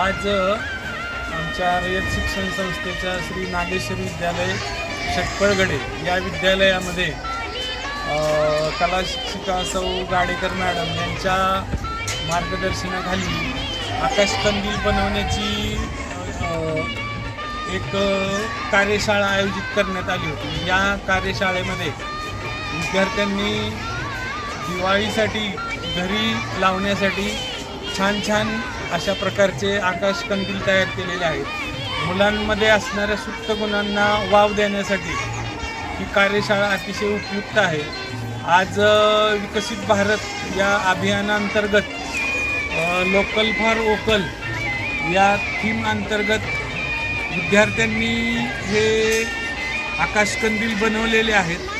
आज आमच्या रयत शिक्षण संस्थेच्या श्री नागेश्वर विद्यालय षटपळगडे या विद्यालयामध्ये कला शिक्षिका सौ गाडेकर मॅडम यांच्या मार्गदर्शनाखाली आकाशकंदील बनवण्याची एक कार्यशाळा आयोजित करण्यात आली होती। या कार्यशाळेमध्ये विद्यार्थ्यांनी दिवाळीसाठी घरी लावण्यासाठी छान छान अशा प्रकारचे आकाशकंदील तयार केलेले आहेत। मुलांमध्ये असणाऱ्या सुप्त गुणांना वाव देण्यासाठी ही कार्यशाळा अतिशय उपयुक्त आहे। आज विकसित भारत या अभियानांतर्गत लोकल फॉर वोकल या थीम अंतर्गत विद्यार्थ्यांनी हे आकाशकंदील बनवलेले आहेत।